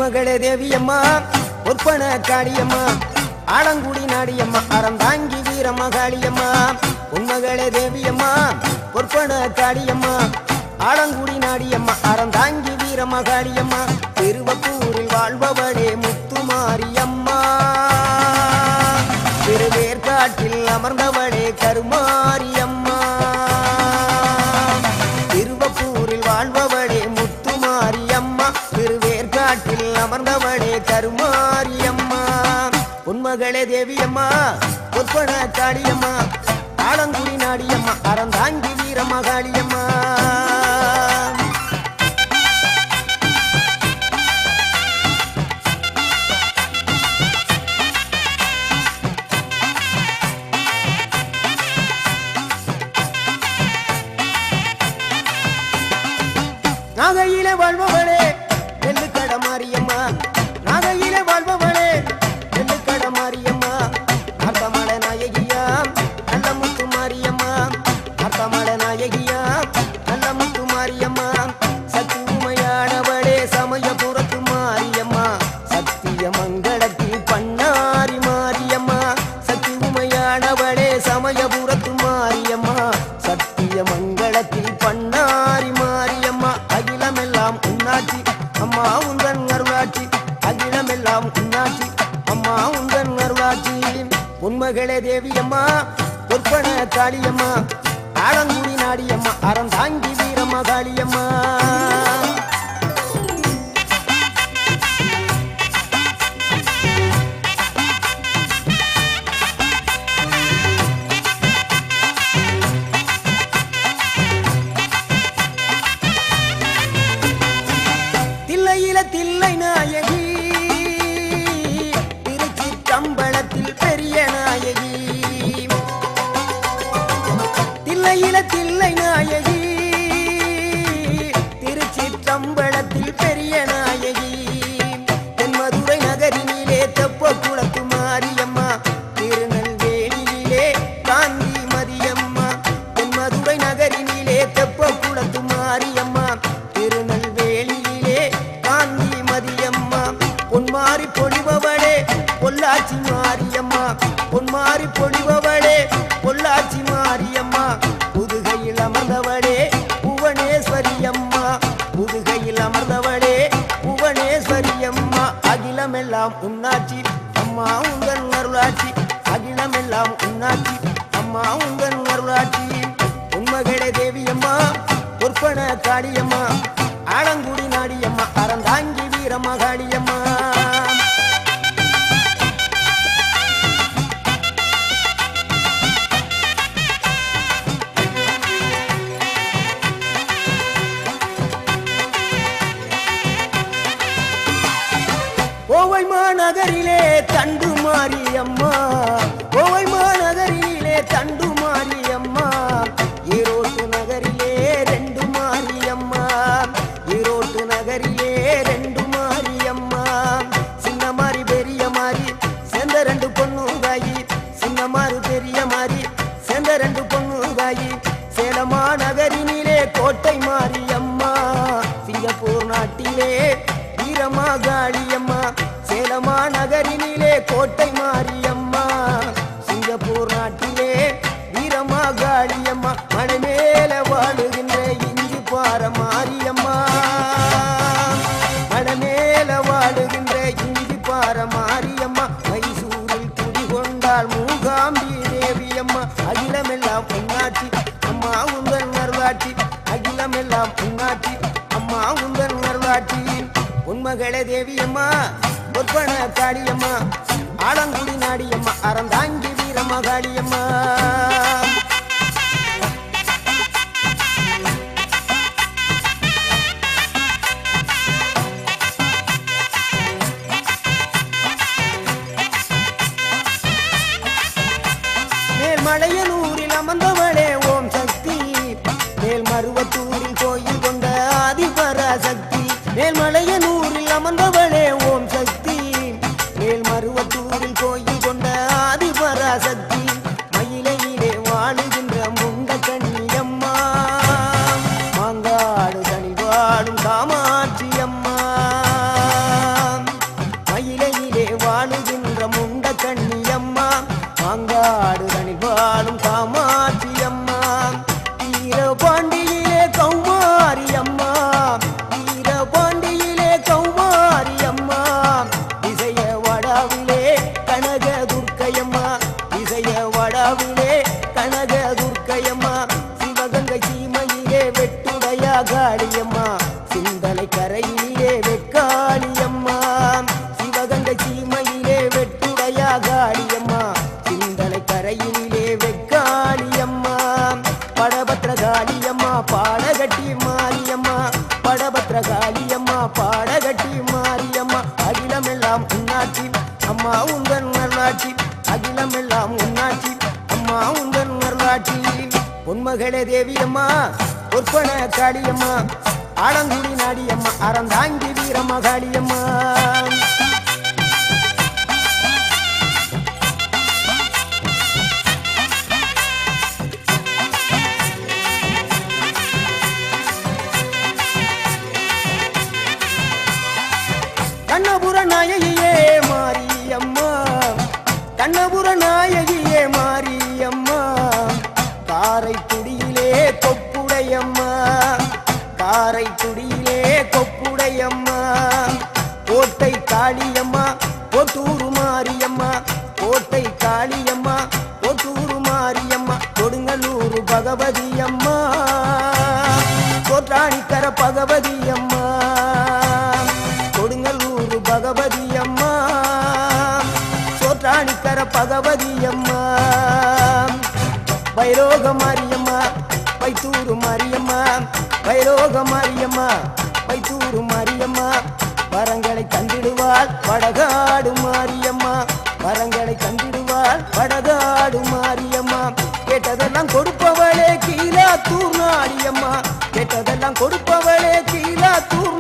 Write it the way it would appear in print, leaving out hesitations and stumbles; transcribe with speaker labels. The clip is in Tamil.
Speaker 1: பொன்மகளே தேவியம்மா பொற்பன காளியம்மா ஆலங்குடி நாடியம்மா அறந்தாங்கி வீரமகாளியம்மா பொன்மகளே தேவியம்மா பொற்பன காளியம்மா ஆலங்குடி நாடியம்மா அறந்தாங்கி வீரமகாளியம்மா திருவப்பூரில் வாழ்பவளே முத்துமாரியம்மா திருவேற்காட்டில் அமர்ந்தவளே கருமாரியம்மா திருவப்பூரில் வாழ்பவளே முத்துமாரியம்மா திருவேற்காட்டில் அமர்ந்தவளே கருமாரியம்மா பொன்மகளே தேவியம்மா பொற்பன காளியம்மா ஆலங்குடி நாடியம்மா அறந்தாங்கி வீரமகாளியம்மா நாகையிலே வாழ்பவளே நெல்லுக்கட மாரியம்மா நாகையிலே வாழ்பவளே நெல்லுக்கட மாரியம்மா அர்த்தமல நாயகியா நல்ல முத்து மாரியம்மா அர்த்தமல நாயகியா நல்ல முத்து மாரியம்மா சக்தி உமையானவளே சமயபுரத்து மாரியம்மா சத்திய மங்களத்தில் பண்ணாரி மாரியம்மா சக்தி உமையானவளே சமயபுரத்து மாரியம்மா சத்திய மங்களத்தில் பண்ணாரி மாரியம்மா அகிலமெல்லாம் உன்னாட்சி அம்மா உந்தன் அருளாட்சி அகிலமெல்லாம் உன்னாட்சி அம்மா உந்தன் அருளாட்சி பொன்மகளே தேவியம்மா பொற்பன காளியம்மா ஆலங்குடி நாடியம்மா அறந்தாங்கி வீரமகாளியம்மா தில்லை நாயகி திருச்சிற்றம்பலத்தில் பெரிய நாயகி தில்லை நாயகி திருச்சிற்றம்பலத்தில் பெரிய நாயகி தென்மதுரை நகரினிலே தெப்ப குளத்து மாரியம்மா திருநெல்வேலியிலே காந்தி மதியம்மா தென்மதுரை நகரினிலே தெப்ப குளத்து மாரியம்மா திருநெல்வேலியிலே காந்தி மதியம்மா பொன்மாரி பொழிபவளே பொள்ளாச்சி மாரியம்மா பொன்மாரி பொழிபவளே பொள்ளாச்சி மாரியம்மா புதுகையில் அமர்ந்தவளே புவனேஸ்வரியம்மா புதுகையில் அமர்ந்தவளே புவனேஸ்வரியம்மா அகிலமெல்லாம் உன்னாட்சி அம்மா உந்தன் அருளாட்சி அகிலமெல்லாம் உன்னாட்சி அம்மா உந்தன் அருளாட்சி பொன்மகளே தேவியம்மா பொற்பன காளியம்மா ஆலங்குடி நாடியம்மா அறந்தாங்கி வீரமகாளியம்மா கோவை மாநகரிலே தண்டு மாரியம்மா கோவை மாநகரிலே தண்டு மாரியம்மா ஈரோட்டு நகரிலே ரெண்டு மாரியம்மா ஈரோட்டு நகரிலே ரெண்டு மாரியம்மா சின்ன மாறி பெரிய மாறி சேர்ந்த ரெண்டு பொண்ணுகாயி சின்ன மாறு பெரிய மாறி சேர்ந்த ரெண்டு பொண்ணுகாயி சேலமா நகரினிலே கோட்டை மாரியம்மா சிங்கப்பூர் நாட்டிலே வீரமகாளியம்மா சேலமா நகரினிலே கோட்டை மாரியம்மா சிங்கப்பூர் நாட்டிலே வீரமகாளியம்மா மலை மேல வாழுகின்ற இஞ்சி பார மாரியம்மா மலை மேல வாழுகின்ற இஞ்சி பார மாரியம்மா மைசூரில் குடிகொண்டாள் மூகாம்பி தேவியம்மா அகிலமெல்லாம் பொன்னாட்சி அம்மா உந்தன் அருளாட்சி அகிலமெல்லாம் பொன்னாட்சி அம்மா உந்தன் அருளாட்சி பொன்மகளே தேவியம்மா பொற்பன காளியம்மா ஆலங்குடி நாடியம்மா அறந்தாங்கி வீரமகாளியம்மா மேல்மலையனூரில் அமர்ந்தவளே ஓம் சக்தி மேல்மருவத்தூரில் கோயில் கொண்ட ஆதிபராசக்தி மேல்மலையனூரில் அமர்ந்தவளே ஓம் சக்தி மேல்மருவத்தூரில் கோயில் கொண்ட ஆதிபராசக்தி மயிலையிலே வாழுகின்ற முண்ட கண்ணியம்மா மாங்காடு தனி வாழும் காமாட்சி அம்மா எல்லாம் உன்னாட்சி அம்மா உந்தன் நல்லாட்சி அகிலம் எல்லாம் உன்னாட்சி அம்மா உந்தன் நல்லாட்சி பொன்மகளே தேவியம்மா பொற்பன காளியம்மா ஆலங்குடி நாடியம்மா அறந்தாங்கி வீரம்மா காளியம்மா கண்ணபுர நாயகியே மாரியம்மா கண்ணபுர நாயகியே மாரியம்மா காரைக்குடியிலே கொப்புடையம்மா காரைக்குடியிலே கொப்புடையம்மா கோட்டை காளியம்மா கொட்டூரு மாரியம்மா கோட்டை காளியம்மா கொட்டூரு மாரியம்மா கொடுங்கல்லூர் பகவதி அம்மா கோட்டாணிக்கர பகவதி அம்மா கொடுங்கல்லூர் பகவதி அம்மா சோற்றாணிக்கர பகவதி அம்மா வைரோக மாரியம்மா வைத்தூரு மாரியம்மா வைரோக மாரியம்மா வைத்தூரு மாரியம்மா வரங்களை தந்திடுவாள் வடகாடு மாரியம்மா வரங்களை தந்திடுவாள் வடகாடு மாரியம்மா கேட்டதெல்லாம் கொடுப்பவளே கீழாத்தூர் நாடியம்மா கேட்டதெல்லாம் கொடுப்பவளே கீழாத்தூர்